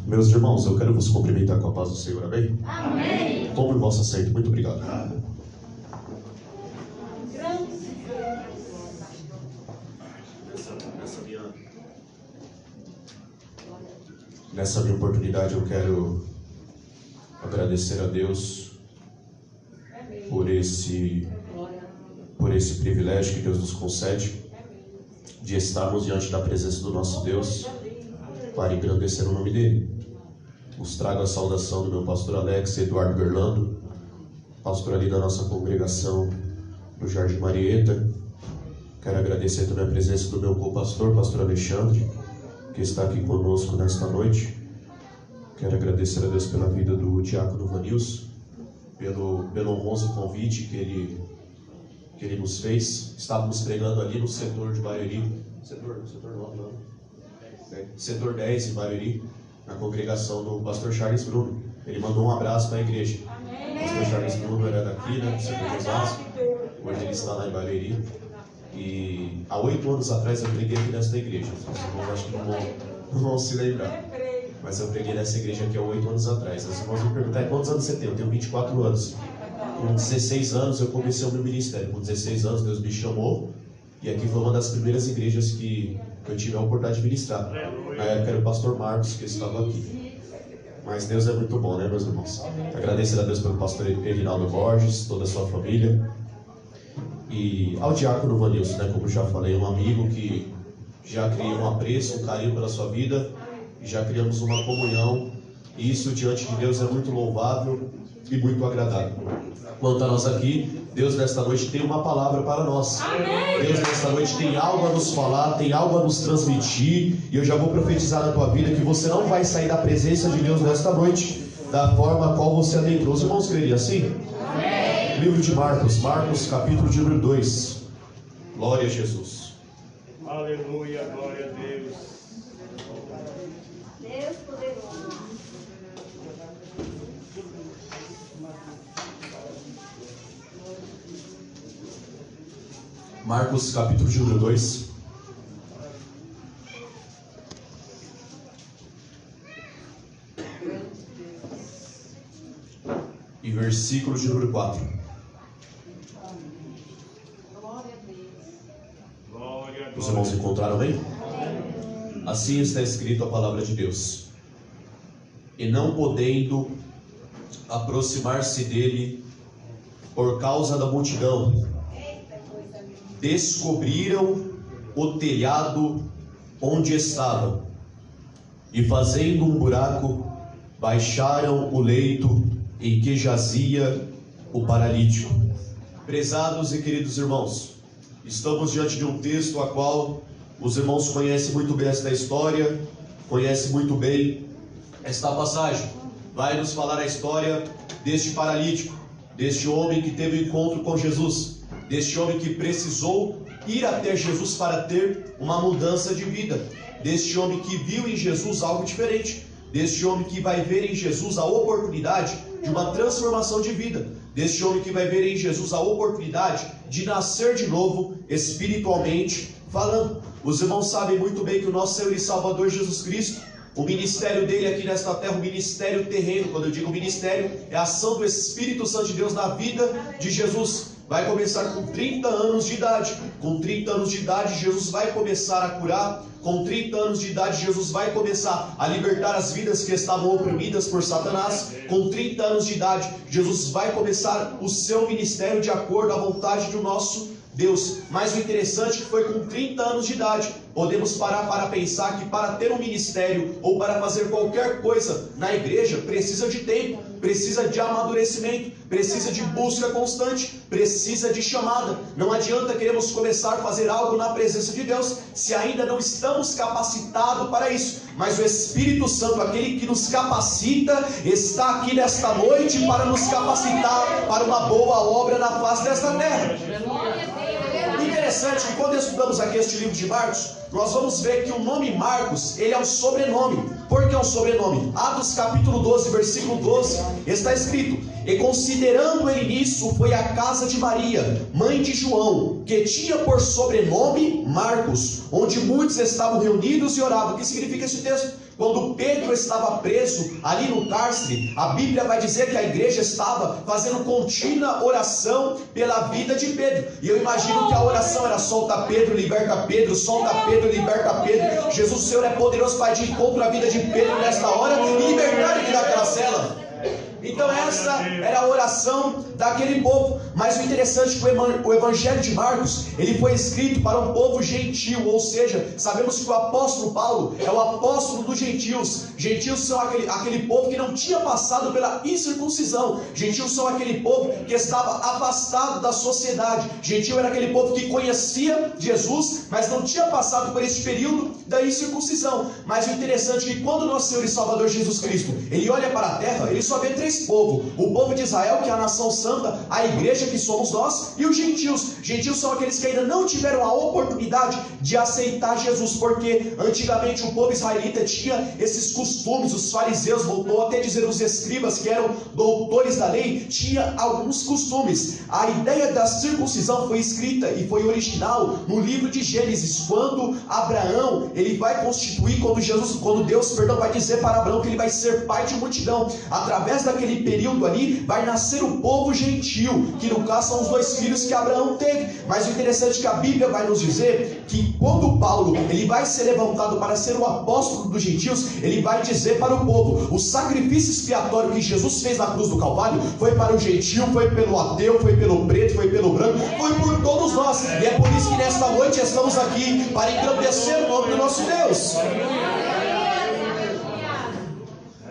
Meus irmãos, eu quero vos cumprimentar com a paz do Senhor, amém? Amém. Tome o vosso assento, muito obrigado. Nessa minha oportunidade eu quero agradecer a Deus por esse privilégio que Deus nos concede de estarmos diante da presença do nosso Deus para engrandecer o nome dele. Vos trago a saudação do meu pastor Alex Eduardo Gerlando, pastor ali da nossa congregação do Jardim Marieta. Quero agradecer também a presença do meu co-pastor, pastor Alexandre, que está aqui conosco nesta noite. Quero agradecer a Deus pela vida do diácono Vanilson, pelo honroso convite que ele nos fez. Estávamos pregando ali no setor de Barueri, setor 10 em Barueri, na congregação do pastor Charles Bruno. Ele mandou um abraço para a igreja. O pastor Charles Bruno era daqui, né, do setor de Osasco. Hoje ele está lá em Barueri. E há 8 anos atrás eu preguei aqui nesta igreja. Os irmãos acho que não vão se lembrar. Mas eu preguei nessa igreja aqui há 8 anos atrás. Os irmãos me perguntaram quantos anos você tem? Eu tenho 24 anos. Com 16 anos eu comecei o meu ministério. Com 16 anos Deus me chamou. E aqui foi uma das primeiras igrejas que eu tive a oportunidade de ministrar. Na época era o pastor Marcos que estava aqui. Mas Deus é muito bom, né, meus irmãos? Agradecer a Deus pelo pastor Evinaldo Borges, toda a sua família. E ao diácono Vanilson, né, como já falei, um amigo que já criei um apreço, um carinho pela sua vida. E já criamos uma comunhão. E isso diante de Deus é muito louvável e muito agradável. Quanto a nós aqui, Deus nesta noite tem uma palavra para nós. Amém. Deus nesta noite tem algo a nos falar, tem algo a nos transmitir. E eu já vou profetizar na tua vida que você não vai sair da presença de Deus nesta noite da forma a qual você adentrou. Os irmãos creriam assim? Amém. Livro de Marcos, capítulo de número 2. Glória a Jesus. Aleluia, glória a Deus. Deus poderoso. Marcos, capítulo de número 2. E versículo de número 4. Os irmãos encontraram bem? Assim está escrito a palavra de Deus. E não podendo aproximar-se dele por causa da multidão, descobriram o telhado onde estavam, e fazendo um buraco, baixaram o leito em que jazia o paralítico. Prezados e queridos irmãos, estamos diante de um texto a qual os irmãos conhecem muito bem esta história, conhecem muito bem esta passagem. Vai nos falar a história deste paralítico, deste homem que teve um encontro com Jesus, deste homem que precisou ir até Jesus para ter uma mudança de vida, deste homem que viu em Jesus algo diferente, deste homem que vai ver em Jesus a oportunidade de uma transformação de vida, deste homem que vai ver em Jesus a oportunidade de nascer de novo espiritualmente falando. Os irmãos sabem muito bem que o nosso Senhor e Salvador Jesus Cristo, o ministério dele aqui nesta terra, o ministério terreno, quando eu digo ministério, é a ação do Espírito Santo de Deus na vida de Jesus. Vai começar com 30 anos de idade. Com 30 anos de idade, Jesus vai começar a curar. Com 30 anos de idade, Jesus vai começar a libertar as vidas que estavam oprimidas por Satanás. Com 30 anos de idade, Jesus vai começar o seu ministério de acordo à vontade do nosso Deus. Mas o interessante é que foi com 30 anos de idade. Podemos parar para pensar que para ter um ministério ou para fazer qualquer coisa na igreja precisa de tempo, precisa de amadurecimento, precisa de busca constante, precisa de chamada. Não adianta queremos começar a fazer algo na presença de Deus se ainda não estamos capacitados para isso. Mas o Espírito Santo, aquele que nos capacita, está aqui nesta noite para nos capacitar para uma boa obra na face desta terra. interessante que quando estudamos aqui este livro de Marcos, nós vamos ver que o nome Marcos, ele é um sobrenome. Por que é um sobrenome? Atos capítulo 12, versículo 12, está escrito: e considerando ele nisso, foi à casa de Maria, mãe de João, que tinha por sobrenome Marcos, onde muitos estavam reunidos e oravam. O que significa esse texto? Quando Pedro estava preso ali no cárcere, a Bíblia vai dizer que a igreja estava fazendo contínua oração pela vida de Pedro. E eu imagino que a oração era: solta Pedro, liberta Pedro, solta Pedro, liberta Pedro. Jesus, o Senhor é poderoso para ir de encontro à vida de Pedro nesta hora e libertar ele daquela cela. Então essa era a oração daquele povo. Mas o interessante é que o Evangelho de Marcos, ele foi escrito para um povo gentil. Ou seja, sabemos que o apóstolo Paulo é o apóstolo dos gentios. Gentios são aquele povo que não tinha passado pela incircuncisão. Gentios são aquele povo que estava afastado da sociedade. Gentio era aquele povo que conhecia Jesus, mas não tinha passado por esse período da incircuncisão. Mas o interessante é que quando nosso Senhor e Salvador Jesus Cristo, ele olha para a terra, ele só vê três povos: o povo de Israel, que é a nação santa, a igreja, que somos nós, e os gentios. Gentios são aqueles que ainda não tiveram a oportunidade de aceitar Jesus, porque antigamente o povo israelita tinha esses costumes. Os fariseus, voltou até dizer os escribas, que eram doutores da lei, tinha alguns costumes. A ideia da circuncisão foi escrita e foi original no livro de Gênesis, quando Abraão, ele vai constituir, quando Deus vai dizer para Abraão que ele vai ser pai de multidão. Através daquele período ali, vai nascer o povo gentil, que no caso são os dois filhos que Abraão teve. Mas o interessante é que a Bíblia vai nos dizer que quando Paulo, ele vai ser levantado para ser o apóstolo dos gentios, ele vai dizer para o povo: o sacrifício expiatório que Jesus fez na cruz do Calvário foi para o gentil, foi pelo ateu, foi pelo preto, foi pelo branco, foi por todos nós. E é por isso que nesta noite estamos aqui para engrandecer o nome do nosso Deus.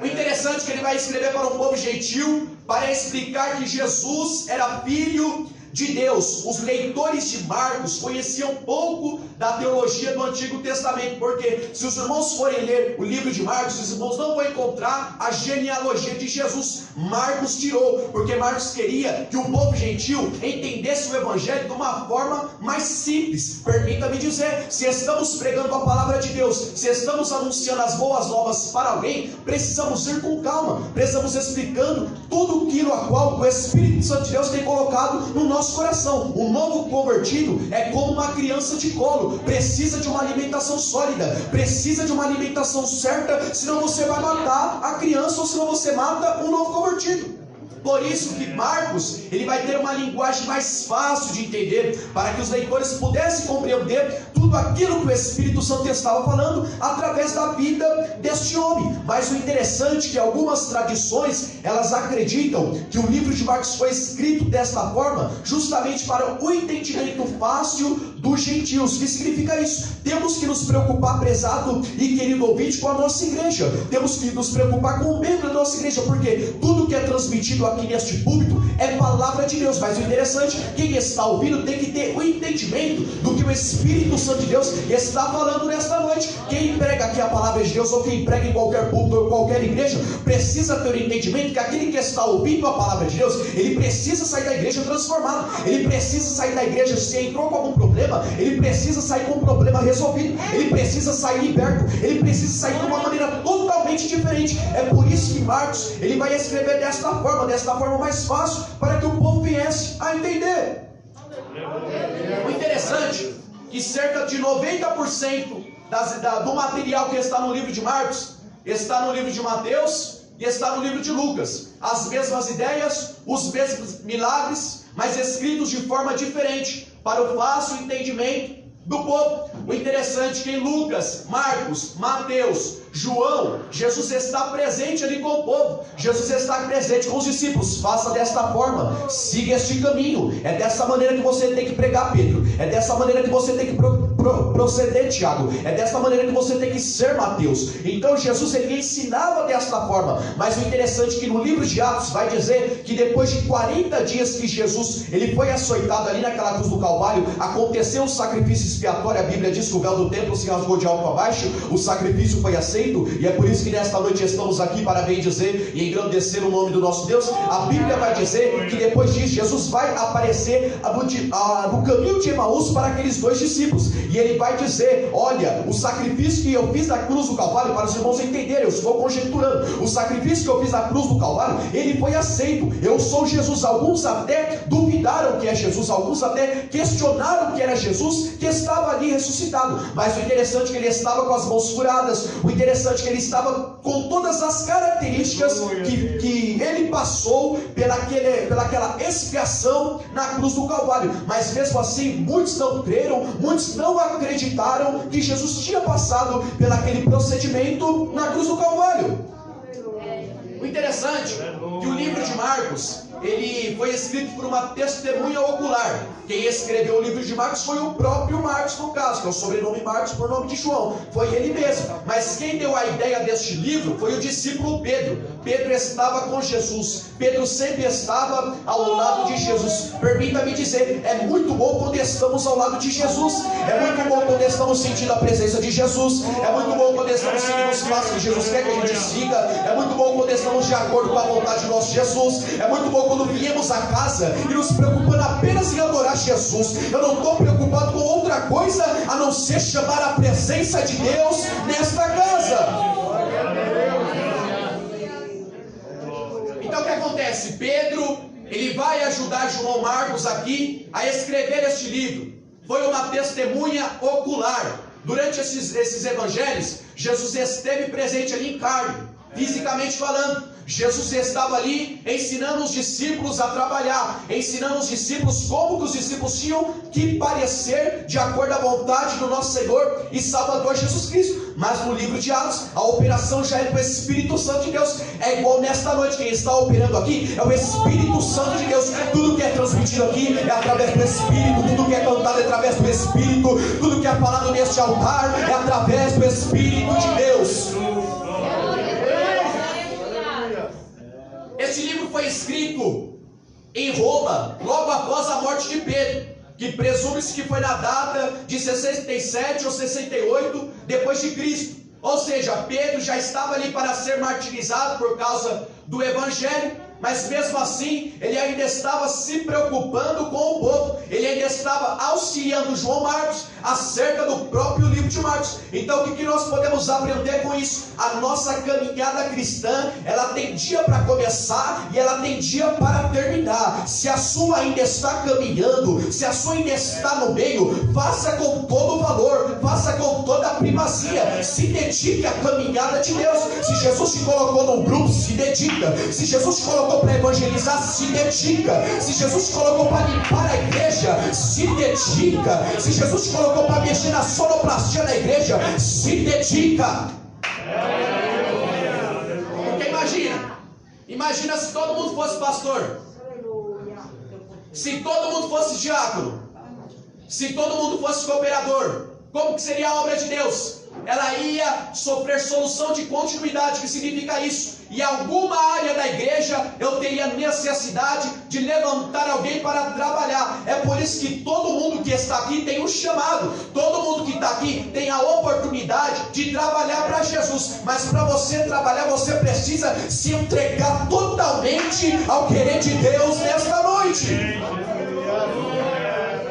O interessante é que ele vai escrever para um povo gentil para explicar que Jesus era filho de Deus. Os leitores de Marcos conheciam pouco da teologia do Antigo Testamento, porque se os irmãos forem ler o livro de Marcos, os irmãos não vão encontrar a genealogia de Jesus. Marcos tirou, porque Marcos queria que o povo gentil entendesse o Evangelho de uma forma mais simples. Permita-me dizer, se estamos pregando a palavra de Deus, se estamos anunciando as boas novas para alguém, precisamos ir com calma, precisamos explicando tudo aquilo a qual o Espírito Santo de Deus tem colocado no nosso coração. O novo convertido é como uma criança de colo, precisa de uma alimentação sólida, precisa de uma alimentação certa, senão você vai matar a criança, ou senão você mata um novo convertido. Por isso que Marcos, ele vai ter uma linguagem mais fácil de entender, para que os leitores pudessem compreender tudo aquilo que o Espírito Santo estava falando através da vida deste homem. Mas o interessante é que algumas tradições, elas acreditam que o livro de Marcos foi escrito desta forma justamente para o entendimento fácil dos gentios. O que significa isso? Temos que nos preocupar, prezado e querido ouvinte, com a nossa igreja. Temos que nos preocupar com o membro da nossa igreja, porque tudo que é transmitido aqui neste púlpito é palavra de Deus. Mas o interessante, quem está ouvindo tem que ter o entendimento do que o Espírito Santo de Deus está falando nesta noite. Quem prega aqui a palavra de Deus, ou quem prega em qualquer púlpito ou qualquer igreja, precisa ter o entendimento que aquele que está ouvindo a palavra de Deus, ele precisa sair da igreja transformado, ele precisa sair da igreja, se entrou com algum problema, ele precisa sair com um problema resolvido, ele precisa sair liberto, ele precisa sair de uma maneira totalmente diferente. É por isso que Marcos, ele vai escrever desta forma mais fácil, para que o povo viesse a entender. O interessante é que cerca de 90% do material que está no livro de Marcos está no livro de Mateus e está no livro de Lucas. As mesmas ideias, os mesmos milagres, mas escritos de forma diferente, para o fácil entendimento do povo. O interessante é que em Lucas, Marcos, Mateus, João, Jesus está presente ali com o povo, Jesus está presente com os discípulos. Faça desta forma, siga este caminho, é dessa maneira que você tem que pregar, Pedro, é dessa maneira que você tem que proceder, Tiago. É desta maneira que você tem que ser, Mateus. Então Jesus, ele ensinava desta forma. Mas o interessante é que no livro de Atos vai dizer que depois de 40 dias que Jesus, ele foi açoitado ali naquela cruz do Calvário, aconteceu um sacrifício expiatório. A Bíblia diz que o véu do templo se rasgou de alto a baixo, o sacrifício foi aceito, e é por isso que nesta noite estamos aqui para bem dizer e engrandecer o nome do nosso Deus. A Bíblia vai dizer que depois disso Jesus vai aparecer no caminho de Emaús para aqueles dois discípulos, e ele vai dizer: olha, o sacrifício que eu fiz na cruz do Calvário, para os irmãos entenderem, eu estou conjecturando, o sacrifício que eu fiz na cruz do Calvário, ele foi aceito, eu sou Jesus. Alguns até duvidaram que é Jesus, alguns até questionaram que era Jesus que estava ali ressuscitado, mas o interessante é que ele estava com as mãos curadas, o interessante é que ele estava com todas as características que ele passou pelaquela expiação na cruz do Calvário. Mas mesmo assim, muitos não creram, muitos não acreditaram que Jesus tinha passado pelaquele procedimento na cruz do Calvário. O interessante é que o livro de Marcos, ele foi escrito por uma testemunha ocular. Quem escreveu o livro de Marcos foi o próprio Marcos, no caso, que é o sobrenome Marcos por nome de João, foi ele mesmo. Mas quem deu a ideia deste livro foi o discípulo Pedro. Pedro estava com Jesus, Pedro sempre estava ao lado de Jesus. Permita-me dizer, é muito bom quando estamos ao lado de Jesus, é muito bom quando estamos sentindo a presença de Jesus, é muito bom quando estamos seguindo os passos que Jesus quer que a gente siga, é muito bom quando estamos de acordo com a vontade de nosso Jesus, é muito bom quando viemos a casa e nos preocupando apenas em adorar Jesus. Eu não estou preocupado com outra coisa a não ser chamar a presença de Deus nesta casa. Então o que acontece? Pedro, ele vai ajudar João Marcos aqui a escrever este livro. Foi uma testemunha ocular. Durante esses evangelhos, Jesus esteve presente ali em carne, fisicamente falando. Jesus estava ali ensinando os discípulos a trabalhar, ensinando os discípulos como que os discípulos tinham que parecer de acordo à vontade do nosso Senhor e Salvador Jesus Cristo. Mas no livro de Atos, a operação já é do Espírito Santo de Deus. É igual nesta noite, quem está operando aqui é o Espírito Santo de Deus. Tudo que é transmitido aqui é através do Espírito, tudo que é cantado é através do Espírito, tudo que é falado neste altar é através do Espírito de Deus. Este livro foi escrito em Roma, logo após a morte de Pedro, que presume-se que foi na data de 67 ou 68 depois de Cristo. Ou seja, Pedro já estava ali para ser martirizado por causa do Evangelho, mas mesmo assim, ele ainda estava se preocupando com o povo, ele ainda estava auxiliando João Marcos acerca do próprio livro de Marcos. Então o que nós podemos aprender com isso? A nossa caminhada cristã, ela tem dia para começar e ela tem dia para terminar. Se a sua ainda está caminhando, se a sua ainda está no meio, faça com todo o valor, faça com toda a primazia, se dedique à caminhada de Deus. Se Jesus te colocou num grupo, se dedica. Se Jesus te colocou para evangelizar, se dedica. Se Jesus te colocou para limpar a igreja, se dedica. Se Jesus te colocou para mexer na sonoplastia da igreja, se dedica. Porque imagina se todo mundo fosse pastor, se todo mundo fosse diácono, se todo mundo fosse cooperador, como que seria a obra de Deus? Ela ia sofrer solução de continuidade. Que significa isso? Em alguma área da igreja eu teria necessidade de levantar alguém para trabalhar. É por isso que todo mundo que está aqui tem um chamado, todo mundo que está aqui tem a oportunidade de trabalhar para Jesus. Mas para você trabalhar, você precisa se entregar totalmente ao querer de Deus nesta noite.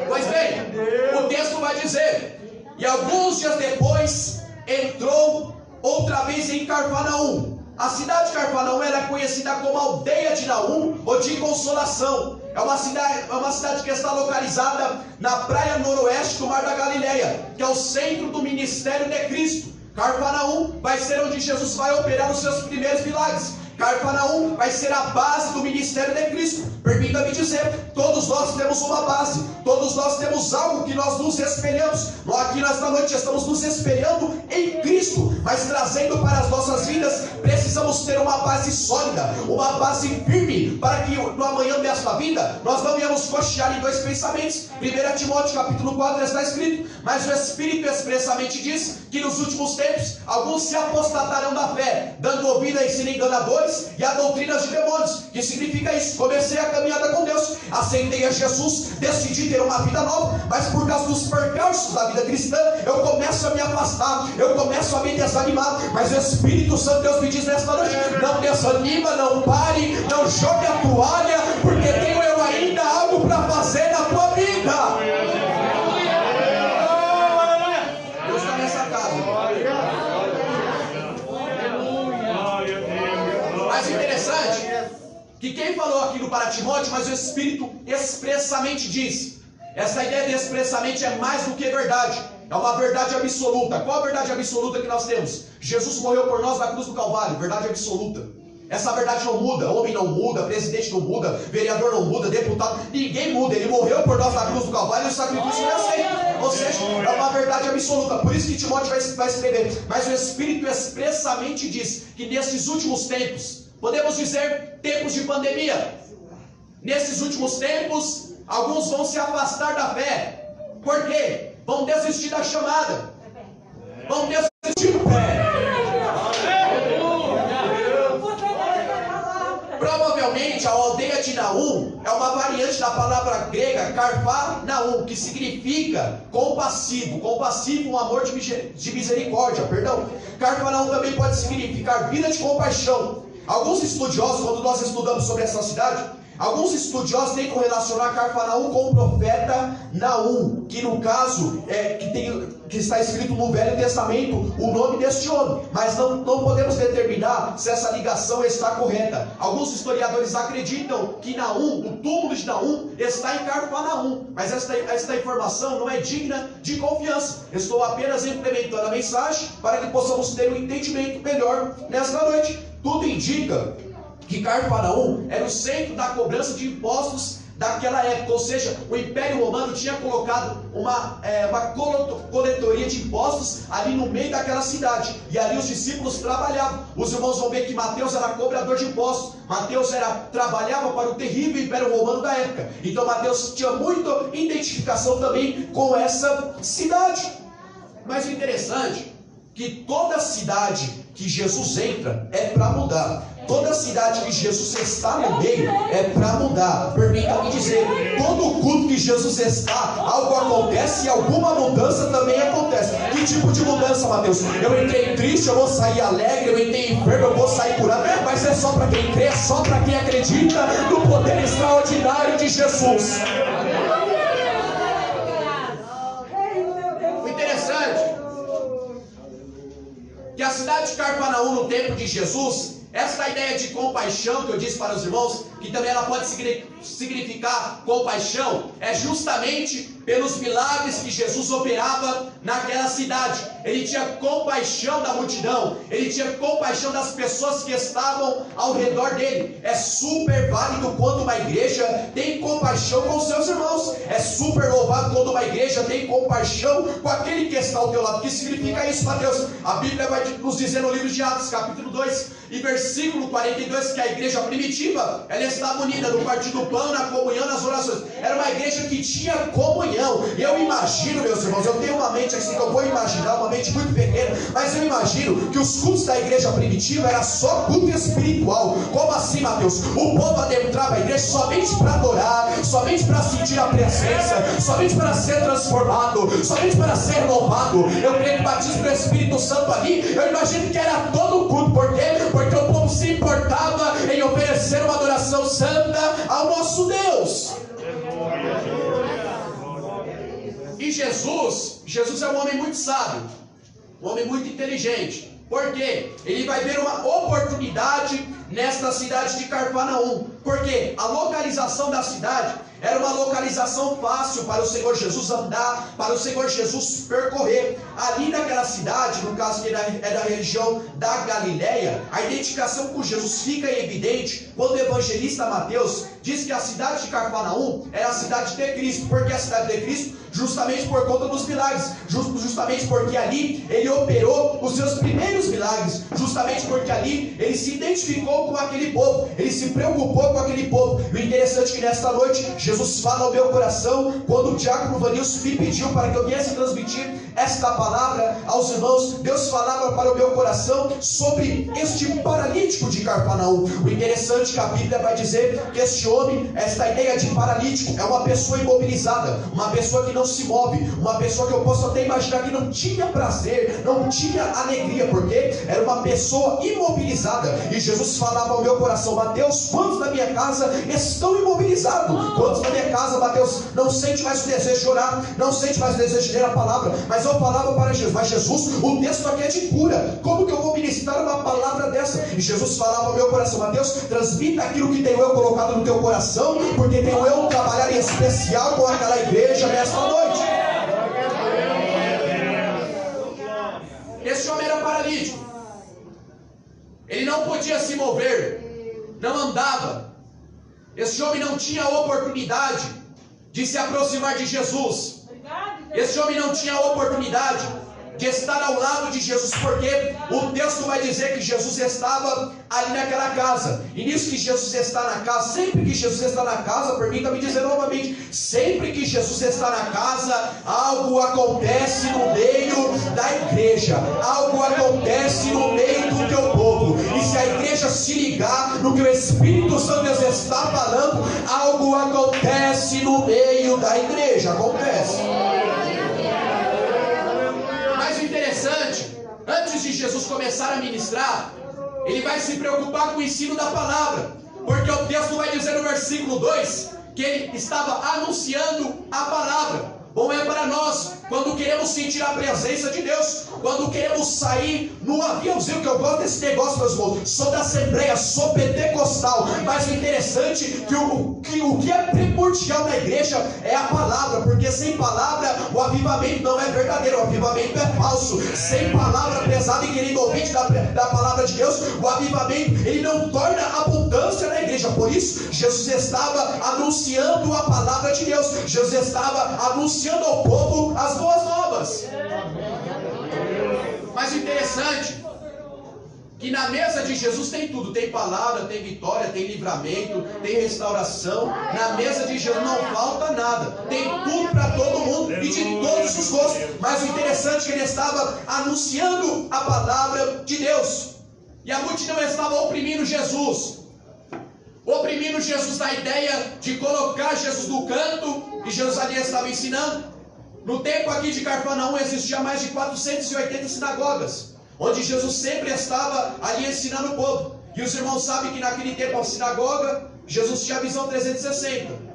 Pois bem, o texto vai dizer: e alguns dias depois entrou outra vez em Cafarnaum. A cidade de Cafarnaum era conhecida como aldeia de Naum ou de Consolação. É uma cidade que está localizada na praia noroeste do Mar da Galileia, que é o centro do ministério de Cristo. Cafarnaum vai ser onde Jesus vai operar os seus primeiros milagres. Cafarnaum vai ser a base do ministério de Cristo. Permita-me dizer, todos nós nós temos uma base, todos nós temos algo que nós nos espelhamos. Nós aqui nesta noite estamos nos espelhando em Cristo, mas trazendo para as nossas vidas, precisamos ter uma base sólida, uma base firme, para que no amanhã desta vida, nós não venhamos cochear em dois pensamentos. 1 Timóteo capítulo 4 está escrito: mas o Espírito expressamente diz que nos últimos tempos, alguns se apostatarão da fé, dando ouvido a ensinos enganadores e a doutrinas de demônios. Que significa isso? Comecei a caminhada com Deus, aceitei a Jesus, decidi ter uma vida nova, mas por causa dos percalços da vida cristã, eu começo a me afastar, eu começo a me desanimar. Mas o Espírito Santo Deus me diz nesta noite: não desanima, não pare, não jogue a toalha, porque tenho eu ainda algo para fazer na tua vida. Deus está nessa casa. Mas interessante que quem falou aquilo para Timóteo, mas o Espírito expressamente diz. Essa ideia de expressamente é mais do que verdade, é uma verdade absoluta. Qual a verdade absoluta que nós temos? Jesus morreu por nós na cruz do Calvário, verdade absoluta. Essa verdade não muda, homem não muda, presidente não muda, vereador não muda, deputado, ninguém muda. Ele morreu por nós na cruz do Calvário e o sacrifício é aceito. Ou seja, é uma verdade absoluta. Por isso que Timóteo vai escrever: mas o Espírito expressamente diz que nesses últimos tempos, podemos dizer tempos de pandemia, nesses últimos tempos, alguns vão se afastar da fé. Por quê? Vão desistir da chamada, vão desistir do fé. Provavelmente a aldeia de Naum é uma variante da palavra grega Carfanaum, que significa compassivo. Compassivo, um amor de misericórdia, perdão. Carfanaum também pode significar vida de compaixão. Alguns estudiosos, quando nós estudamos sobre essa cidade, alguns estudiosos têm que relacionar Carfanaum com o profeta Naum, que no caso que está escrito no Velho Testamento o nome deste homem, mas não podemos determinar se essa ligação está correta. Alguns historiadores acreditam que Naum, o túmulo de Naum, está em Carfanaum, mas esta informação não é digna de confiança. Estou apenas implementando a mensagem para que possamos ter um entendimento melhor nesta noite. Tudo indica que Carfanaum era o centro da cobrança de impostos daquela época, ou seja, o Império Romano tinha colocado uma coletoria de impostos ali no meio daquela cidade, e ali os discípulos trabalhavam. Os irmãos vão ver que Mateus era cobrador de impostos, Mateus trabalhava para o terrível Império Romano da época, então Mateus tinha muita identificação também com essa cidade. Mas o interessante é que toda cidade que Jesus entra é para mudar. Toda cidade que Jesus está no meio é para mudar. Permita-me dizer, todo culto que Jesus está, algo acontece e alguma mudança também acontece. Que tipo de mudança, Mateus? Eu entrei triste, eu vou sair alegre. Eu entrei enfermo, eu vou sair curado. Mas é só para quem crê, é só para quem acredita no poder extraordinário de Jesus. O interessante que a cidade de Carfanaum no tempo de Jesus, essa ideia de compaixão que eu disse para os irmãos, que também ela pode significar compaixão, é justamente pelos milagres que Jesus operava naquela cidade. Ele tinha compaixão da multidão, ele tinha compaixão das pessoas que estavam ao redor dele. É super válido quando uma igreja tem compaixão com os seus irmãos. É super louvado quando uma igreja tem compaixão com aquele que está ao teu lado. O que significa isso, Mateus? A Bíblia vai nos dizer no livro de Atos, capítulo 2 e versículo 42, que a igreja primitiva, ela estava unida no partir do pão, na comunhão, nas orações. Era uma igreja que tinha comunhão. Eu imagino, meus irmãos, eu tenho uma mente assim que eu vou imaginar, uma mente muito pequena, mas eu imagino que os cultos da igreja primitiva era só culto espiritual. Como assim, Mateus? O povo adentrava a igreja somente para adorar, somente para sentir a presença, somente para ser transformado, somente para ser louvado. Eu creio que o batismo do Espírito Santo ali, eu imagino que era todo o culto. Por quê? Porque o povo se importava em oferecer uma adoração santa ao nosso Deus. E Jesus é um homem muito sábio, um homem muito inteligente. Por quê? Ele vai ver uma oportunidade nesta cidade de Cafarnaum, porque a localização da cidade era uma localização fácil para o Senhor Jesus andar, para o Senhor Jesus percorrer. Ali naquela cidade, no caso que é da região da Galileia, a identificação com Jesus fica evidente quando o evangelista Mateus diz que a cidade de Cafarnaum era a cidade de Cristo. Por que a cidade de Cristo? Justamente por conta dos milagres, justamente porque ali ele operou os seus primeiros milagres, justamente porque ali ele se identificou com aquele povo, ele se preocupou com aquele povo. E o interessante é que nesta noite Jesus fala ao meu coração, quando o diácono Vanilson me pediu para que eu viesse transmitir esta palavra aos irmãos, Deus falava para o meu coração sobre este paralítico de Cafarnaum. O interessante é que a Bíblia vai dizer que este homem, esta ideia de paralítico, é uma pessoa imobilizada, uma pessoa que não se move, uma pessoa que eu posso até imaginar que não tinha prazer, não tinha alegria, porque era uma pessoa imobilizada. E Jesus falava ao meu coração: Mateus, quantos da minha casa estão imobilizados? Quantos da minha casa, Mateus, não sente mais o desejo de orar, não sente mais o desejo de ler a palavra? Mas eu falava para Jesus: mas Jesus, o texto aqui é de cura, como que eu vou ministrar uma palavra dessa? E Jesus falava ao meu coração: Mateus, transmita aquilo que tenho eu colocado no teu coração, porque tenho eu um trabalhar em especial com aquela igreja nesta noite. Esse homem era paralítico, ele não podia se mover, não andava. Esse homem não tinha oportunidade de se aproximar de Jesus. Esse homem não tinha oportunidade de estar ao lado de Jesus, porque o texto vai dizer que Jesus estava ali naquela casa. E nisso que Jesus está na casa, sempre que Jesus está na casa, permita-me dizer novamente, sempre que Jesus está na casa, algo acontece no meio da igreja, algo acontece no meio do teu povo. E se a igreja se ligar no que o Espírito Santo está falando, algo acontece no meio da igreja, acontece. Interessante, antes de Jesus começar a ministrar, ele vai se preocupar com o ensino da palavra, porque o texto vai dizer no versículo 2 que ele estava anunciando a palavra. Bom é para nós, quando queremos sentir a presença de Deus, quando queremos sair no aviãozinho, que eu gosto desse negócio, meus irmãos, sou da Assembleia, sou pentecostal, mas o interessante é que o que é primordial na igreja é a palavra, porque sem palavra o avivamento não é verdadeiro, o avivamento é falso. Sem palavra pesada e querido ouvinte da palavra de Deus, o avivamento ele não torna abundância na igreja. Por isso Jesus estava anunciando a palavra de Deus, Jesus estava anunciando ao povo as boas novas. Mas o interessante que na mesa de Jesus tem tudo, tem palavra, tem vitória, tem livramento, tem restauração. Na mesa de Jesus não falta nada, tem tudo para todo mundo e de todos os gostos. Mas o interessante é que ele estava anunciando a palavra de Deus, e a multidão estava oprimindo Jesus na ideia de colocar Jesus no canto, e Jesus ali estava ensinando. No tempo aqui de Cafarnaum existia mais de 480 sinagogas, onde Jesus sempre estava ali ensinando o povo. E os irmãos sabem que naquele tempo a sinagoga, Jesus tinha a visão 360.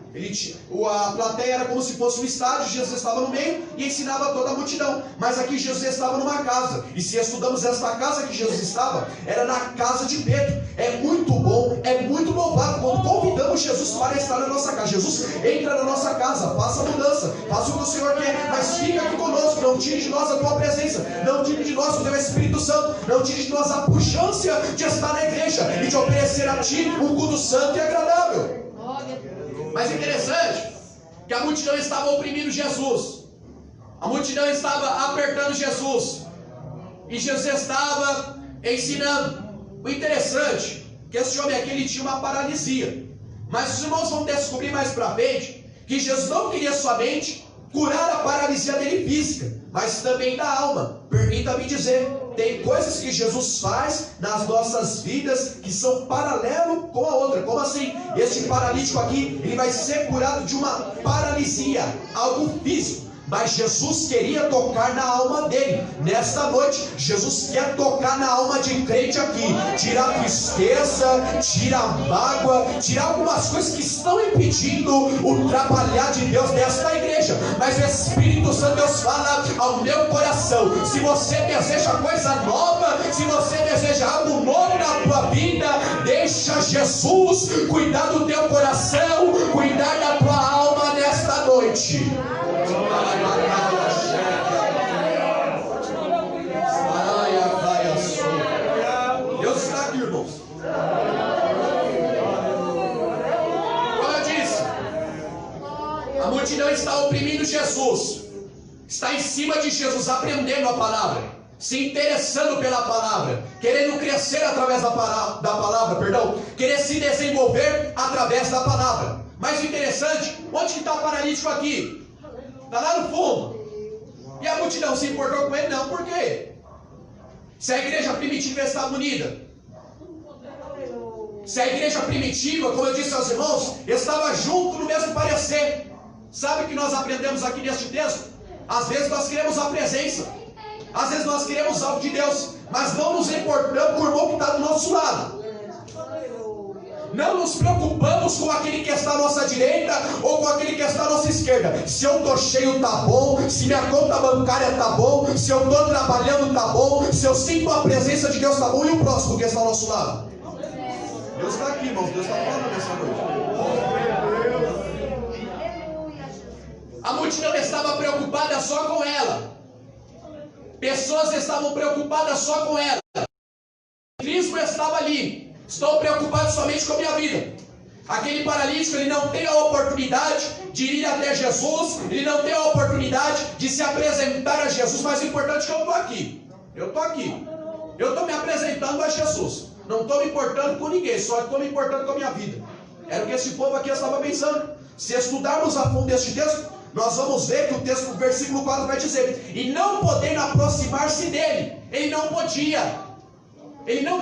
A plateia era como se fosse um estádio, Jesus estava no meio e ensinava toda a multidão. Mas aqui Jesus estava numa casa, e se estudamos esta casa que Jesus estava, era na casa de Pedro. É muito bom, é muito louvável quando convidamos Jesus para estar na nossa casa. Jesus entra na nossa casa, faça a mudança, faça o que o Senhor quer, mas fica aqui conosco, não tire de nós a tua presença, não tire de nós o teu Espírito Santo, não tire de nós a pujança de estar na igreja e de oferecer a ti um culto santo e agradável. Mas interessante que a multidão estava oprimindo Jesus, a multidão estava apertando Jesus, e Jesus estava ensinando. O interessante é que esse homem aqui ele tinha uma paralisia, mas os irmãos vão descobrir mais para frente que Jesus não queria somente curar a paralisia dele física, mas também da alma. Permita-me dizer, tem coisas que Jesus faz nas nossas vidas que são paralelo com a outra. Como assim? Este paralítico aqui, ele vai ser curado de uma paralisia, algo físico. mas Jesus queria tocar na alma dele. Nesta noite, Jesus quer tocar na alma de crente aqui. Tira a tristeza, tira a mágoa, tira algumas coisas que estão impedindo o trabalhar de Deus nesta igreja. Mas o Espírito Santo Deus fala ao meu coração: se você deseja coisa nova, se você deseja algo novo na tua vida, deixa Jesus cuidar do teu coração, cuidar da tua alma nesta noite. Deus está aqui, irmãos. Como eu disse, a multidão está oprimindo Jesus, está em cima de Jesus, aprendendo a palavra, se interessando pela palavra, querendo crescer através da palavra, querer se desenvolver através da palavra. Mas o interessante, onde que está o paralítico aqui? Está lá no fundo. E a multidão se importou com ele? Não, por quê? Se a igreja primitiva estava unida, se a igreja primitiva, como eu disse aos irmãos, estava junto no mesmo parecer. Sabe o que nós aprendemos aqui neste texto? Às vezes nós queremos a presença, às vezes nós queremos algo de Deus, mas não nos importamos com o irmão que está do nosso lado. Não nos preocupamos com aquele que está à nossa direita ou com aquele que está à nossa esquerda. Se eu estou cheio, tá bom. Se minha conta bancária tá bom. Se eu estou trabalhando, tá bom. Se eu sinto a presença de Deus, tá bom. E o próximo que está ao nosso lado? Deus está aqui, irmãos. Deus está falando nessa noite. A multidão estava preocupada só com ela. Pessoas estavam preocupadas só com ela. Cristo estava ali. Estou preocupado somente com a minha vida. Aquele paralítico, ele não tem a oportunidade de ir até Jesus, ele não tem a oportunidade de se apresentar a Jesus. Mas o importante é que eu estou aqui. Eu estou aqui. Eu estou me apresentando a Jesus. Não estou me importando com ninguém, só estou me importando com a minha vida. Era o que esse povo aqui estava pensando. Se estudarmos a fundo este texto, nós vamos ver que o texto, o versículo 4 vai dizer: e não podendo aproximar-se dele. Ele não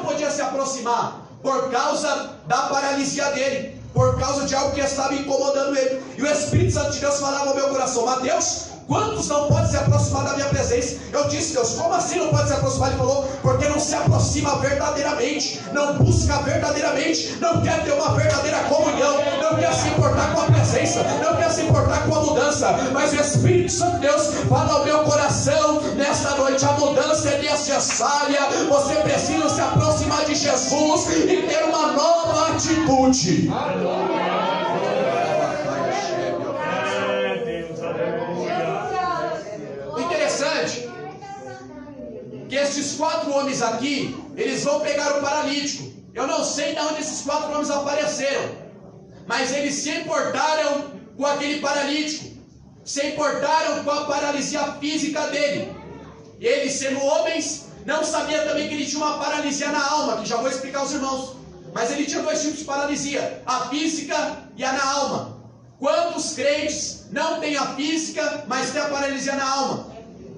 podia se aproximar por causa da paralisia dele, por causa de algo que estava incomodando ele. E o Espírito Santo de Deus falava ao meu coração: Mateus, quantos não podem se aproximar da minha presença? Eu disse: Deus, como assim não pode se aproximar? Ele falou: porque não se aproxima verdadeiramente, não busca verdadeiramente, não quer ter uma verdadeira comunhão, não quer se importar com a presença, não quer se importar com a mudança. Mas o Espírito Santo de Deus fala ao meu coração nesta noite: a mudança é necessária. Você precisa se aproximar de Jesus e ter uma nova atitude. Interessante que estes 4 homens aqui, eles vão pegar o paralítico. Eu não sei de onde esses 4 homens apareceram, mas eles se importaram com aquele paralítico, se importaram com a paralisia física dele. E eles, sendo homens, não sabiam também que ele tinha uma paralisia na alma, que já vou explicar aos irmãos. Mas ele tinha 2 tipos de paralisia: a física e a na alma. Quantos crentes não têm a física, mas têm a paralisia na alma?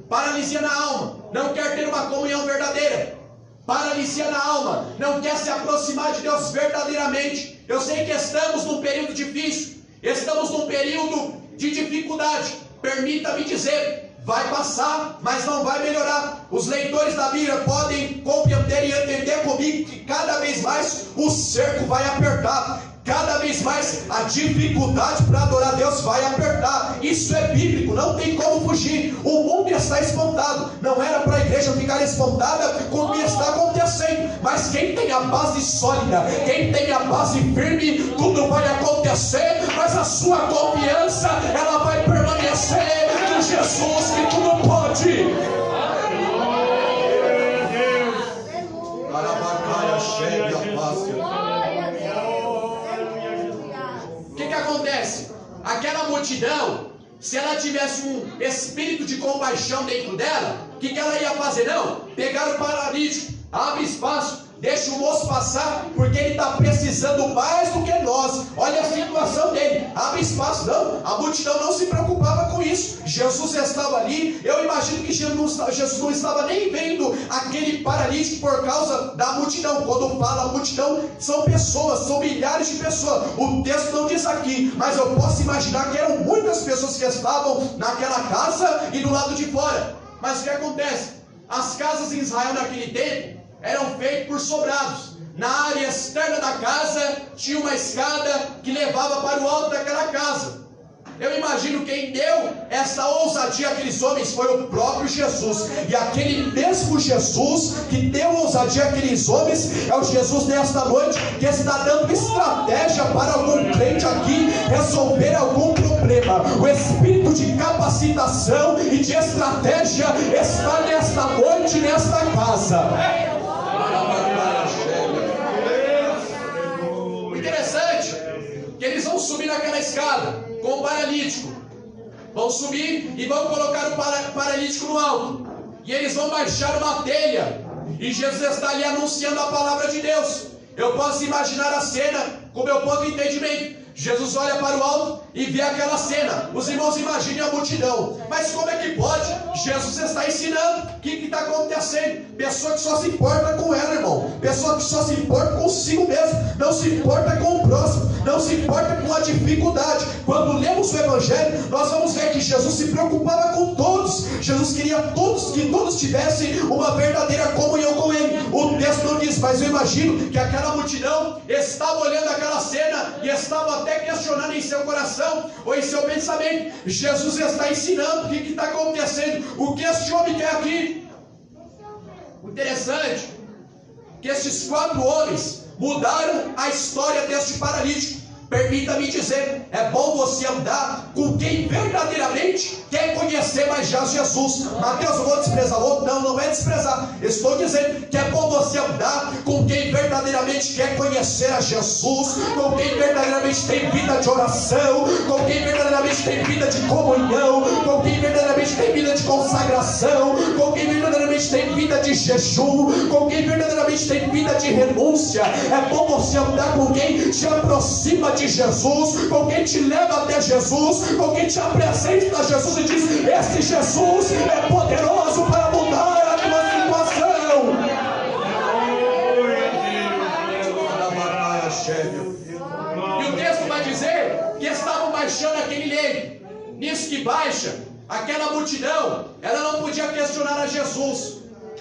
Paralisia na alma, não quer ter uma comunhão verdadeira. Paralisia na alma, não quer se aproximar de Deus verdadeiramente. Eu sei que estamos num período difícil, estamos num período de dificuldade. Permita-me dizer, vai passar, mas não vai melhorar. Os leitores da Bíblia podem compreender e entender comigo que cada vez mais o cerco vai apertar. Cada vez mais a dificuldade para adorar Deus vai apertar. Isso é bíblico, não tem como fugir. O mundo está espantado. Não era para a igreja ficar espantada com o que está acontecendo. Mas quem tem a base sólida, quem tem a base firme, tudo vai acontecer. Mas a sua confiança, ela vai permanecer em Jesus, que tudo pode. O que acontece? Aquela multidão, se ela tivesse um espírito de compaixão dentro dela, o que ela ia fazer? Não, pegar o paralítico, abre espaço, deixa o moço passar, porque ele está precisando mais do que nós. Olha a situação dele. abre espaço. Não, a multidão não se preocupava com isso. Jesus estava ali. Eu imagino que Jesus não estava nem vendo aquele paralítico por causa da multidão. Quando fala a multidão, são pessoas, são milhares de pessoas. O texto não diz aqui, mas eu posso imaginar que eram muitas pessoas que estavam naquela casa e do lado de fora. Mas o que acontece? As casas em Israel naquele tempo eram feitas por sobrados. Na área externa da casa tinha uma escada que levava para o alto daquela casa. Eu imagino quem deu essa ousadia àqueles homens foi o próprio Jesus. E aquele mesmo Jesus que deu ousadia àqueles homens é o Jesus nesta noite que está dando estratégia para algum crente aqui resolver algum problema. O espírito de capacitação e de estratégia está nesta noite, nesta casa. O interessante é que eles vão subir naquela escada com o paralítico, vão subir e vão colocar o paralítico no alto, e eles vão baixar uma telha, e Jesus está ali anunciando a palavra de Deus. Eu posso imaginar a cena com o meu ponto de entendimento. Jesus olha para o alto e vê aquela cena. Os irmãos imaginem a multidão. Mas como é que pode? Jesus está ensinando. O que está acontecendo? Pessoa que só se importa com ela, irmão. Pessoa que só se importa consigo mesmo. Não se importa com o próximo. Não se importa com a dificuldade. Quando lemos o Evangelho, nós vamos ver que Jesus se preocupava com todos. Jesus queria que todos tivessem uma verdadeira comunhão com Ele. O texto não diz, mas eu imagino que aquela multidão estava olhando aquela cena e estava até questionando em seu coração ou em seu pensamento. Jesus está ensinando o que está acontecendo. O que este homem quer aqui? O interessante é que estes 4 homens mudaram a história deste paralítico. Permita-me dizer, é bom você andar com quem verdadeiramente quer conhecer mais já Jesus. Mateus, eu vou desprezar outro? Não, não é desprezar. Estou dizendo que é bom você andar com quem verdadeiramente quer conhecer a Jesus, com quem verdadeiramente tem vida de oração, com quem verdadeiramente tem vida de comunhão, com quem verdadeiramente tem vida de consagração, com quem verdadeiramente tem vida de jejum, com quem verdadeiramente tem vida de renúncia. É bom você andar com quem te aproxima de Jesus, com quem te leva até Jesus, com quem te apresenta a Jesus e diz: esse Jesus é poderoso para mudar a tua situação. E o texto vai dizer que estavam baixando aquele leito. Nisso que baixa, aquela multidão, ela não podia questionar a Jesus,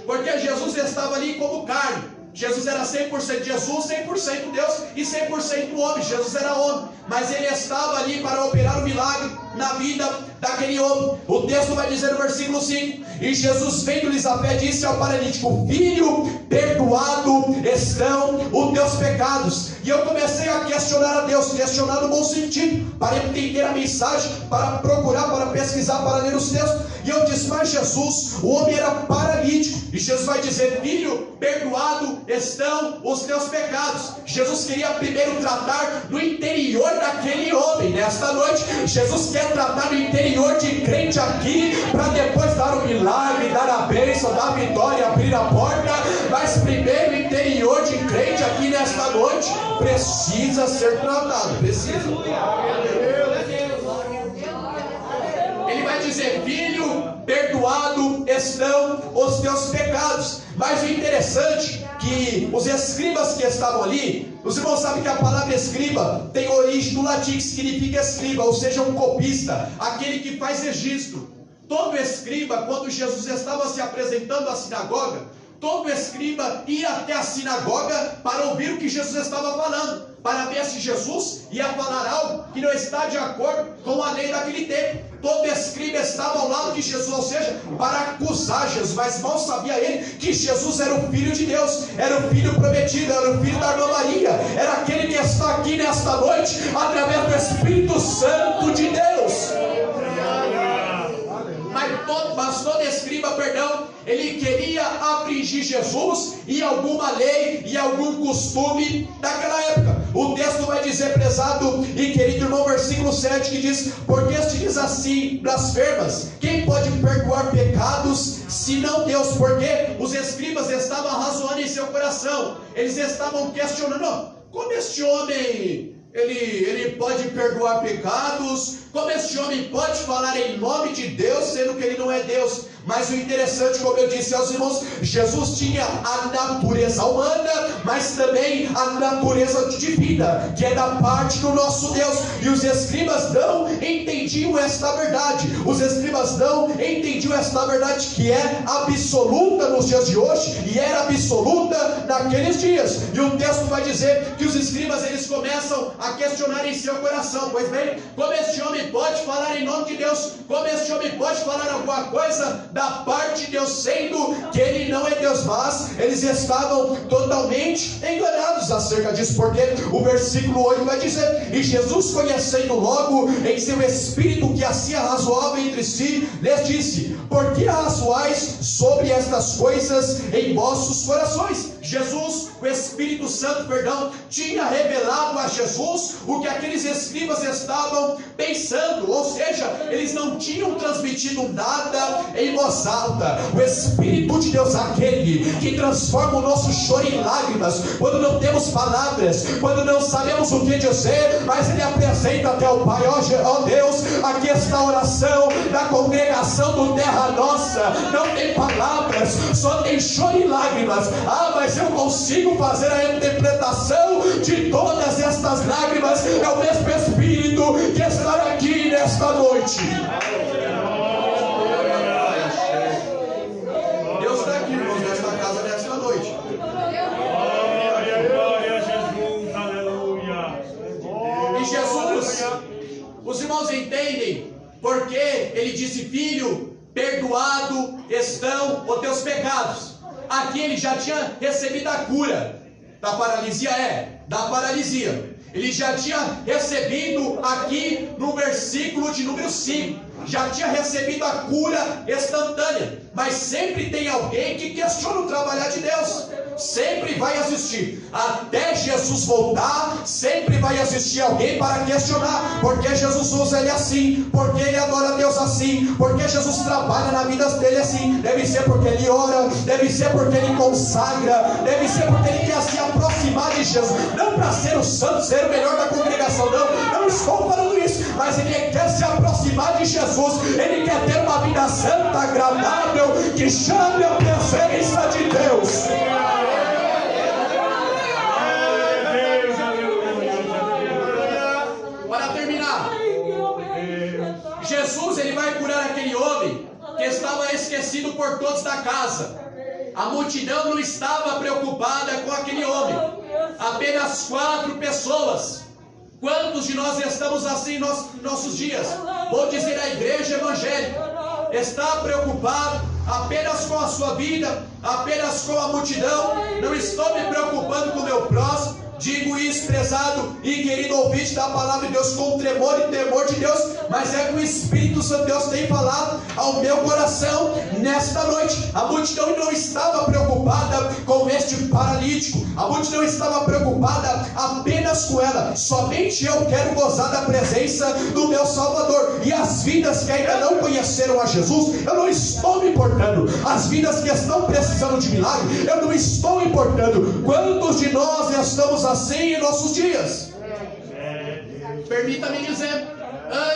porque Jesus estava ali como carne. Jesus era 100% Jesus, 100% Deus e 100% homem. Jesus era homem, mas ele estava ali para operar um milagre na vida daquele homem. O texto vai dizer no versículo 5: e Jesus, vendo-lhes a fé, disse ao paralítico: filho, perdoado estão os teus pecados. E eu comecei a questionar a Deus, questionar no bom sentido, para entender a mensagem, para procurar, para pesquisar, para ler os textos. E eu disse: mas Jesus, o homem era paralítico, e Jesus vai dizer: filho, perdoado estão os teus pecados. Jesus queria primeiro tratar no interior daquele homem. Nesta noite, Jesus quer tratar no interior de crente aqui, para depois dar o milagre, dar a bênção, dar a vitória, abrir a porta. Mas primeiro, o interior de crente aqui nesta noite precisa ser tratado. Precisa. Ele vai dizer: filho, perdoado estão os teus pecados. Mas o interessante é que os escribas que estavam ali, os irmãos sabem que a palavra escriba tem origem do latim, que significa escriba, ou seja, um copista, aquele que faz registro. Todo escriba, quando Jesus estava se apresentando à sinagoga, todo escriba ia até a sinagoga para ouvir o que Jesus estava falando, para ver se Jesus ia falar algo que não está de acordo com a lei daquele tempo. Todo escriba estava ao lado de Jesus, ou seja, para acusar Jesus, mas mal sabia ele que Jesus era o Filho de Deus, era o Filho prometido, era o Filho da irmã Maria, era aquele que está aqui nesta noite através do Espírito Santo de Deus. Mas todo escriba, ele queria afligir Jesus em alguma lei e algum costume daquela época. O texto vai dizer, prezado e querido irmão, versículo 7, que diz: porque este diz assim, blasfemas, quem pode perdoar pecados senão Deus? Porque os escribas estavam razoando em seu coração, eles estavam questionando: como este homem ele pode perdoar pecados, como este homem pode falar em nome de Deus, sendo que ele não é Deus. Mas o interessante, como eu disse aos irmãos, Jesus tinha a natureza humana, mas também a natureza divina, que é da parte do nosso Deus. E os escribas não entendiam esta verdade. Os escribas não entendiam esta verdade, que é absoluta nos dias de hoje e era absoluta naqueles dias. E o texto vai dizer que os escribas, eles começam a questionar em seu coração: pois bem, como este homem pode falar em nome de Deus? Como este homem pode falar alguma coisa da parte de Deus, sendo que ele não é Deus? Mas eles estavam totalmente enganados acerca disso, porque o versículo 8 vai dizer: e Jesus, conhecendo logo em seu espírito que assim arrazoava entre si, lhes disse: por que arrazoais sobre estas coisas em vossos corações? Jesus, o Espírito Santo, tinha revelado a Jesus o que aqueles escribas estavam pensando, ou seja, eles não tinham transmitido nada em voz alta. O Espírito de Deus, aquele que transforma o nosso choro em lágrimas, quando não temos palavras, quando não sabemos o que dizer, mas ele apresenta até o Pai: ó Deus, aqui está a oração da congregação do Terra Nossa, não tem palavras, só tem choro e lágrimas. Mas eu consigo fazer a interpretação de todas estas lágrimas. É o mesmo Espírito que está aqui nesta noite. Deus está aqui, irmãos, nesta casa, nesta noite. Glória a Jesus, aleluia. E Jesus, os irmãos entendem porque ele disse: filho, perdoado estão os teus pecados. Aqui ele já tinha recebido a cura da paralisia, da paralisia. Ele já tinha recebido aqui no versículo de número 5, já tinha recebido a cura instantânea. Mas sempre tem alguém que questiona o trabalhar de Deus. Sempre vai existir, até Jesus voltar, sempre vai existir alguém para questionar. Porque Jesus usa ele assim? Porque ele adora a Deus assim? Porque Jesus trabalha na vida dele assim? Deve ser porque ele ora, deve ser porque ele consagra, deve ser porque ele quer se aproximar de Jesus. Não para ser o santo, ser o melhor da congregação, não estou falando isso. Mas ele quer se aproximar de Jesus, ele quer ter uma vida santa, agradável, que chame a presença de Deus. Para terminar, Jesus, ele vai curar aquele homem que estava esquecido por todos da casa. A multidão não estava preocupada com aquele homem. Apenas 4 pessoas. Quantos de nós estamos assim em nossos dias? Vou dizer, a igreja evangélica está preocupado apenas com a sua vida, apenas com a multidão. Não estou me preocupando com o meu próximo. Digo isso, prezado e querido ouvinte da palavra de Deus, com tremor e temor de Deus, mas é que o Espírito Santo de Deus tem falado ao meu coração nesta noite. A multidão não estava preocupada com este paralítico, a multidão estava preocupada apenas com ela. Somente eu quero gozar da presença do meu Salvador. E as vidas que ainda não conheceram a Jesus, eu não estou me importando. As vidas que estão precisando de milagre, eu não estou importando. Quantos de nós estamos assim em nossos dias? Permita-me dizer,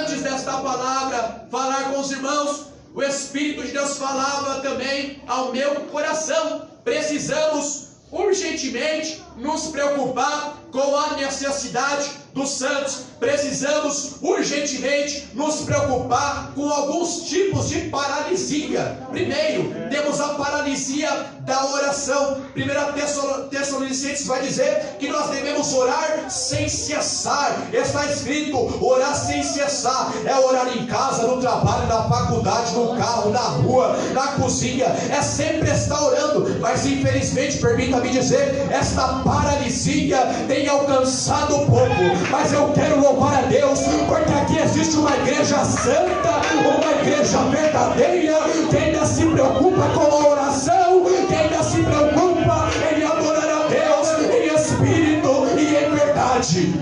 antes desta palavra falar com os irmãos, o Espírito de Deus falava também ao meu coração: precisamos urgentemente nos preocupar com a necessidade dos santos. Precisamos urgentemente nos preocupar com alguns tipos de paralisia. Primeiro, temos a paralisia da oração. 1 Tessalonicenses vai dizer que nós devemos orar sem cessar. Está escrito: orar sem cessar. É orar em casa, no trabalho, na faculdade, no carro, na rua, na cozinha. É sempre estar orando. Mas infelizmente, permita-me dizer, esta paralisia tem alcançado o povo. Mas eu quero louvar a Deus, porque aqui existe uma igreja santa, uma igreja verdadeira, que ainda se preocupa com a oração, que ainda se preocupa em adorar a Deus em espírito e em verdade.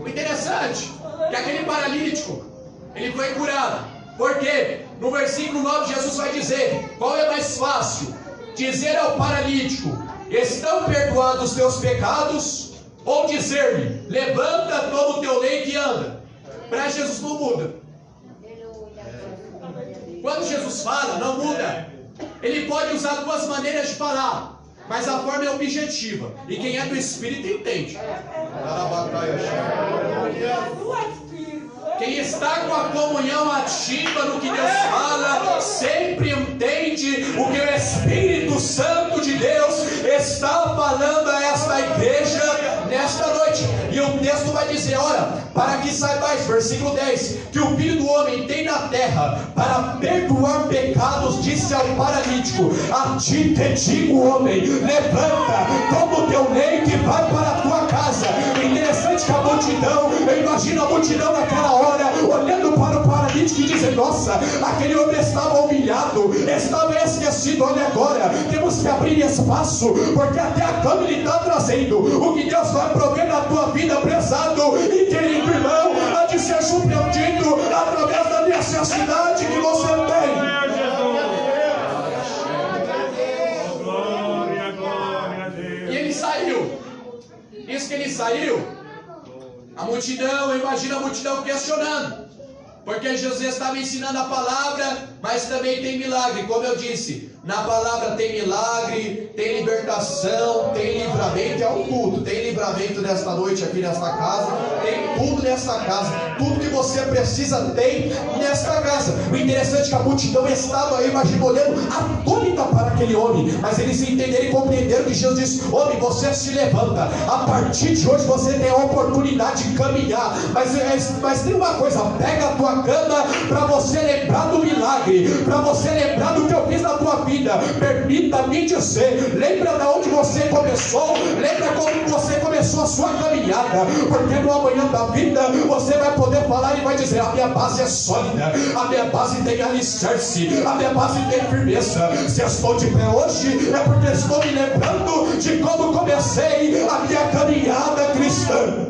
O interessante é que aquele paralítico, ele foi curado. Porque no versículo 9 Jesus vai dizer: qual é mais fácil? Dizer ao paralítico: estão perdoados os teus pecados? Ou dizer-me, levanta, toma o teu leito e anda? Para Jesus não muda. Quando Jesus fala, não muda. Ele pode usar duas maneiras de falar, mas a forma é objetiva. E quem é do Espírito entende. Quem está com a comunhão ativa no que Deus fala, sempre entende o que o Espírito Santo de Deus está falando a esta igreja nesta noite. E o texto vai dizer, olha, para que saibais, versículo 10, que o Filho do Homem tem na terra para perdoar pecados, disse ao paralítico, a ti te digo, homem, levanta, toma o teu leito e vai para a tua casa. Interessante que a multidão, eu imagino a multidão naquela hora, olhando para o paralítico e dizendo, nossa, aquele homem estava humilhado, estava esquecido, olha agora, temos que abrir espaço, porque até a cama ele está trazendo. O que Deus vai prover na tua vida, prezado e querido irmão, há de ser surpreendido através da necessidade que você tem. E ele saiu. Isso que ele saiu, a multidão, imagina a multidão questionando, porque Jesus estava ensinando a palavra, mas também tem milagre, como eu disse. Na palavra tem milagre, tem libertação, tem livramento, é um culto. Tem livramento nesta noite aqui nesta casa, tem tudo nesta casa, tudo que você precisa tem nesta casa. O interessante é que a multidão estava aí, imagina, olhando atônita para aquele homem, mas eles entenderam e compreenderam que Jesus disse, homem, você se levanta, a partir de hoje você tem a oportunidade de caminhar, mas tem uma coisa, pega a tua cama para você lembrar do milagre, para você lembrar do que eu fiz na tua vida. Permita-me dizer, lembra de onde você começou, lembra como você começou a sua caminhada, porque no amanhã da vida você vai poder falar e vai dizer, a minha base é sólida, a minha base tem alicerce, a minha base tem firmeza. Se eu estou de pé hoje é porque estou me lembrando de como comecei a minha caminhada cristã.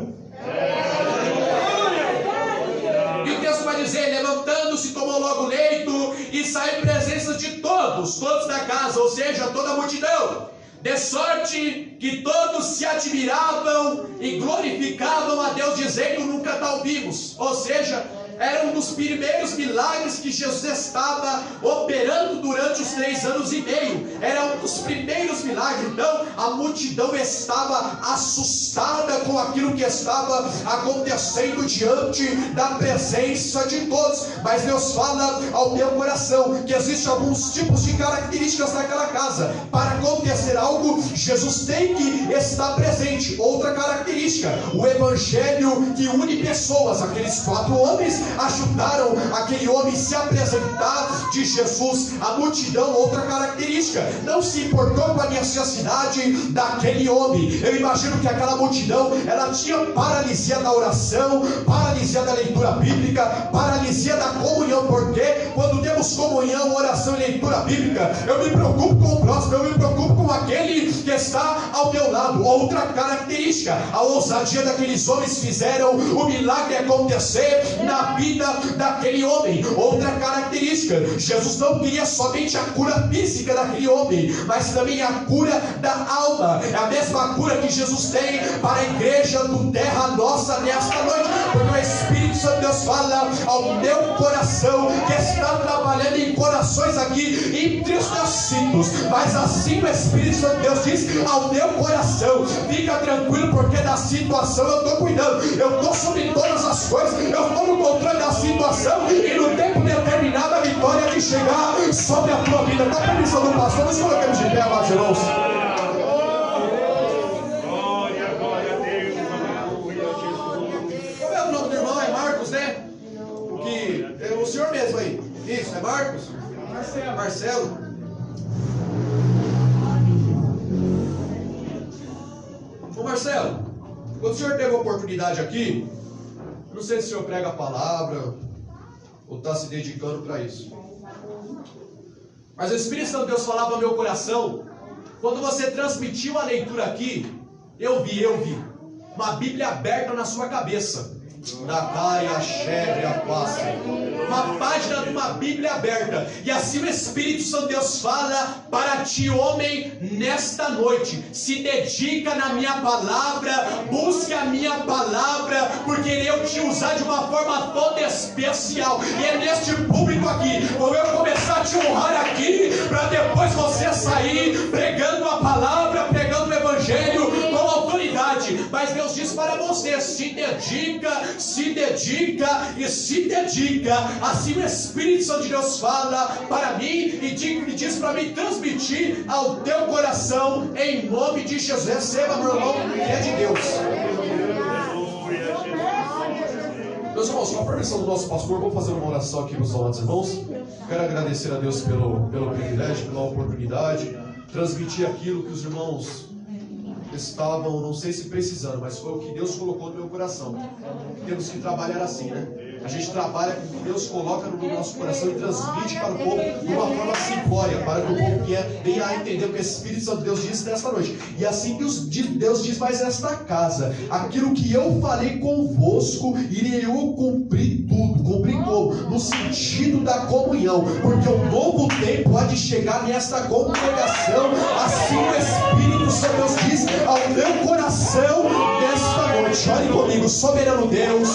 Levantando-se, tomou logo o leito e saiu em presença de todos da casa, ou seja, toda a multidão, de sorte que todos se admiravam e glorificavam a Deus, dizendo, nunca tal vimos. Ou seja, era um dos primeiros milagres que Jesus estava operando durante os 3 anos e meio. Era um dos primeiros milagres. Então a multidão estava assustada com aquilo que estava acontecendo diante da presença de todos. Mas Deus fala ao meu coração que existem alguns tipos de características naquela casa. Para acontecer algo, Jesus tem que estar presente. Outra característica, o evangelho que une pessoas. Aqueles 4 homens ajudaram aquele homem se apresentar de Jesus. A multidão, outra característica, não se importou com a necessidade daquele homem. Eu imagino que aquela multidão, ela tinha paralisia da oração, paralisia da leitura bíblica, paralisia da comunhão, porque quando temos comunhão, oração e leitura bíblica, eu me preocupo com o próximo, eu me preocupo com aquele que está ao meu lado. Outra característica, a ousadia daqueles homens fizeram o milagre acontecer na vida daquele homem. Outra característica, Jesus não queria somente a cura física daquele homem, mas também a cura da alma. É a mesma cura que Jesus tem para a igreja do Terra Nossa nesta noite, porque o Espírito Santo de Deus fala ao meu coração, que está trabalhando em corações aqui entristecidos, mas assim o Espírito Santo de Deus diz ao meu coração, fica tranquilo, porque da situação eu estou cuidando, eu estou sobre todas as coisas, eu estou no controle da situação, e no tempo determinado a vitória de chegar sobre a tua vida. Com a permissão do pastor, nos colocamos de pé, amados irmãos. Como é o nome do irmão? É Marcos, né? O senhor mesmo aí. Isso, é Marcos? Marcelo. Ô Marcelo, quando o senhor teve a oportunidade aqui, não sei se o senhor prega a palavra ou está se dedicando para isso, mas o Espírito Santo de Deus falava ao meu coração, quando você transmitiu a leitura aqui, eu vi uma Bíblia aberta na sua cabeça. Da caia, chebre, a passa. Uma página de uma Bíblia aberta. E assim o Espírito Santo de Deus fala para ti, homem, nesta noite. Se dedica na minha palavra, busque a minha palavra, porque eu te usar de uma forma toda especial. E é neste público aqui, vou eu começar a te honrar aqui, para depois você sair pregando a palavra, pregando o Evangelho com autoridade. Mas Deus diz para você: se dedica e se dedica. Assim o Espírito Santo de Deus fala para mim e diz para mim transmitir ao teu coração, em nome de Jesus. Receba, meu irmão, que é de Deus. Meus irmãos, com a permissão do nosso pastor, vou fazer uma oração aqui para os amados irmãos. Quero agradecer a Deus pelo privilégio, pela oportunidade, transmitir aquilo que os irmãos estavam, não sei se precisando, mas foi o que Deus colocou no meu coração. Temos que trabalhar assim, né? A gente trabalha com o que Deus coloca no nosso coração e transmite para o povo de uma forma simplória, para que o povo venha a entender o que o Espírito Santo de Deus disse nesta noite. E assim que Deus diz mais nesta casa: aquilo que eu falei convosco, irei eu cumprir tudo. Cumprir como? No sentido da comunhão, porque um novo tempo há de chegar nesta congregação. Assim o Espírito Santo de Deus diz ao meu coração nesta noite. Ore comigo, soberano Deus.